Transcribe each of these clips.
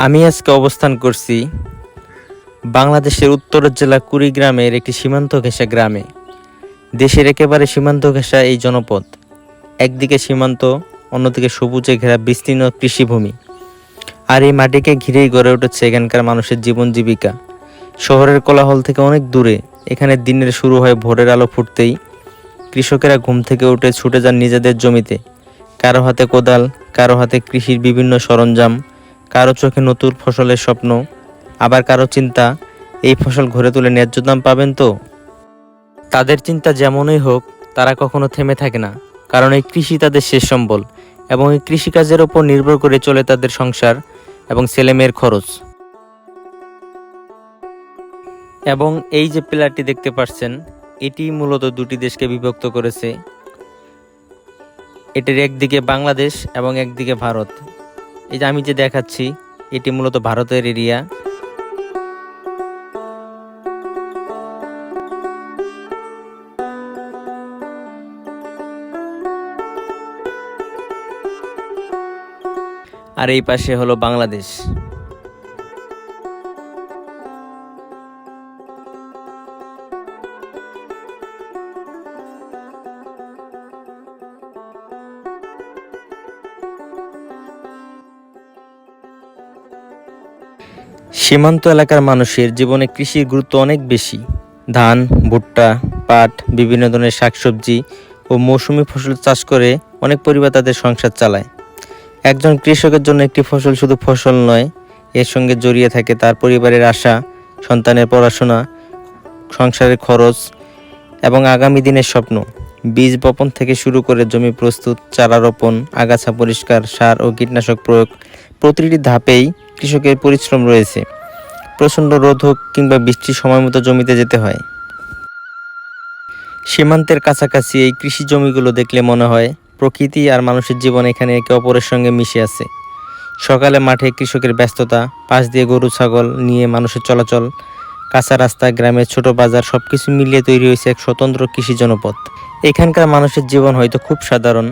আমি আজকে অবস্থান করছি বাংলাদেশের উত্তর জেলা কুড়িগ্রামের একটি সীমান্ত ঘেঁষা গ্রামে। দেশের একেবারে সীমান্ত ঘেঁষা এই জনপদ, একদিকে সীমান্ত, অন্যদিকে সবুজে ঘেরা বিস্তীর্ণ কৃষিভূমি। আর এই মাটিকে ঘিরেই গড়ে উঠেছে এখানকার মানুষের জীবন জীবিকা। শহরের কোলাহল থেকে অনেক দূরে এখানে দিনের শুরু হয় ভোরের আলো ফুটতেই। কৃষকেরা ঘুম থেকে উঠে ছুটে যান নিজেদের জমিতে, কারো হাতে কোদাল, কারো হাতে কৃষির বিভিন্ন সরঞ্জাম, কারো চোখে নতুন ফসলের স্বপ্ন, আবার কারো চিন্তা এই ফসল ঘরে তুলে ন্যায্য দাম পাবেন তো। তাদের চিন্তা যেমনই হোক, তারা কখনো থেমে থাকে না, কারণ এই কৃষি তাদের শেষ সম্বল এবং এই কৃষিকাজের ওপর নির্ভর করে চলে তাদের সংসার এবং ছেলেমেয়ের খরচ। এবং এই যে পিলারটি দেখতে পাচ্ছেন, এটি মূলত দুটি দেশকে বিভক্ত করেছে। এটির একদিকে বাংলাদেশ এবং একদিকে ভারত। এই যে আমি যে দেখাচ্ছি, এটি মূলত ভারতের এরিয়া। আর এই পাশে হলো বাংলাদেশ। সীমান্ত এলাকার মানুষের জীবনে কৃষির গুরুত্ব অনেক বেশি। ধান, ভুট্টা, পাট, বিভিন্ন ধরনের শাকসবজি ও মৌসুমী ফসল চাষ করে অনেক পরিবার তাদের সংসার চালায়। একজন কৃষকের জন্য একটি ফসল শুধু ফসল নয়, এর সঙ্গে জড়িয়ে থাকে তার পরিবারের আশা, সন্তানের পড়াশোনা, সংসারের খরচ এবং আগামী দিনের স্বপ্ন। বীজ বপন থেকে শুরু করে জমি প্রস্তুত, চারা রোপণ, আগাছা পরিষ্কার, সার ও কীটনাশক প্রয়োগ, প্রতিটি ধাপেই কৃষকের পরিশ্রম রয়েছে। প্রচণ্ড রোদ হোক কিংবা বৃষ্টির সময় মতো জমিতে যেতে হয়। সীমান্তের কাছাকাছি এই কৃষি জমিগুলো দেখলে মনে হয় প্রকৃতি আর মানুষের জীবন এখানে একে অপরের সঙ্গে মিশে আছে। সকালে মাঠে কৃষকের ব্যস্ততা, পাশ দিয়ে গরু ছাগল নিয়ে মানুষের চলাচল, কাঁচা রাস্তা, গ্রামের ছোট বাজার, সবকিছু মিলিয়ে তৈরি হয়েছে এক স্বতন্ত্র কৃষি জনপদ। এখানকার মানুষের জীবন হয়তো খুব সাধারণ,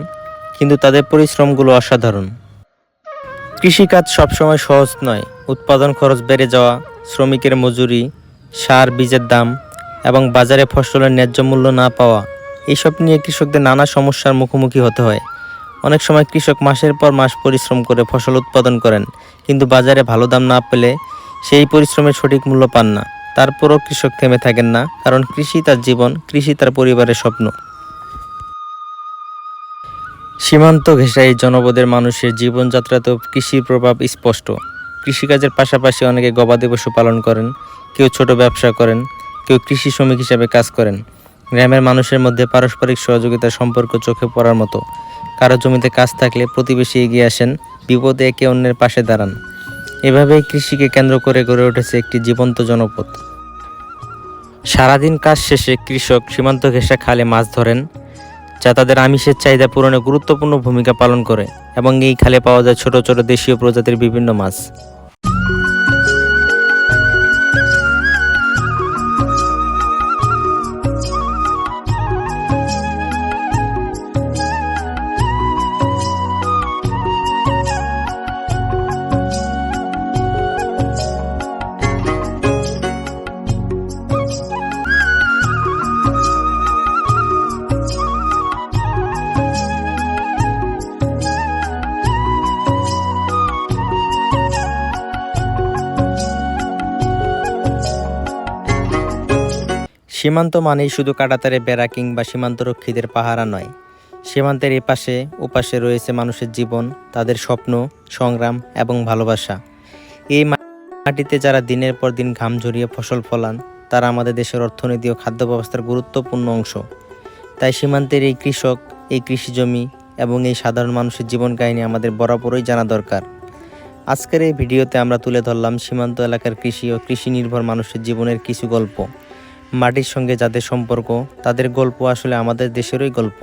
কিন্তু তাদের পরিশ্রমগুলো অসাধারণ। কৃষিকাজ সবসময় সহজ নয়। উৎপাদন খরচ বেড়ে যাওয়া, শ্রমিকের মজুরি, সার বীজের দাম এবং বাজারে ফসলের ন্যায্য মূল্য না পাওয়া, এইসব নিয়ে কৃষকদের নানা সমস্যার মুখোমুখি হতে হয়। অনেক সময় কৃষক মাসের পর মাস পরিশ্রম করে ফসল উৎপাদন করেন, কিন্তু বাজারে ভালো দাম না পেলে সেই পরিশ্রমের সঠিক মূল্য পান না। তারপরও কৃষক থেমে থাকেন না, কারণ কৃষি তার জীবন, কৃষি তার পরিবারের স্বপ্ন। সীমান্ত ঘেঁষা এই জনপদের মানুষের জীবনযাত্রাতেও কৃষির প্রভাব স্পষ্ট। কৃষিকাজের পাশাপাশি অনেকে গবাদি পশু পালন করেন, কেউ ছোট ব্যবসা করেন, কেউ কৃষি শ্রমিক হিসাবে কাজ করেন। গ্রামের মানুষের মধ্যে পারস্পরিক সহযোগিতার সম্পর্ক চোখে পড়ার মতো। কারো জমিতে কাজ থাকলে প্রতিবেশী এগিয়ে আসেন, বিপদে একে অন্যের পাশে দাঁড়ান। এভাবেই কৃষিকে কেন্দ্র করে গড়ে উঠেছে একটি জীবন্ত জনপদ। সারাদিন কাজ শেষে কৃষক সীমান্ত ঘেঁষা খালে মাছ ধরেন, যা তাদের আমিষের চাহিদা পূরণে গুরুত্বপূর্ণ ভূমিকা পালন করে। এবং এই খালে পাওয়া যায় ছোট ছোট দেশীয় প্রজাতির বিভিন্ন মাছ। সীমান্ত মানেই শুধু কাঁটাতারে বেড়া কিংবা সীমান্তরক্ষীদের পাহারা নয়। সীমান্তের এপাশে ওপাশে রয়েছে মানুষের জীবন, তাদের স্বপ্ন, সংগ্রাম এবং ভালোবাসা। এই মাটিতে যারা দিনের পর দিন ঘাম ঝরিয়ে ফসল ফলান, তারা আমাদের দেশের অর্থনীতি ও খাদ্য ব্যবস্থার গুরুত্বপূর্ণ অংশ। তাই সীমান্তের এই কৃষক, এই কৃষিজমি এবং এই সাধারণ মানুষের জীবন কাহিনী আমাদের বরাবরই জানা দরকার। আজকের এই ভিডিওতে আমরা তুলে ধরলাম সীমান্ত এলাকার কৃষি ও কৃষি নির্ভর মানুষের জীবনের কিছু গল্প। মাটির সঙ্গে যাদের সম্পর্ক, তাদের গল্প আসলে আমাদের দেশেরই গল্প।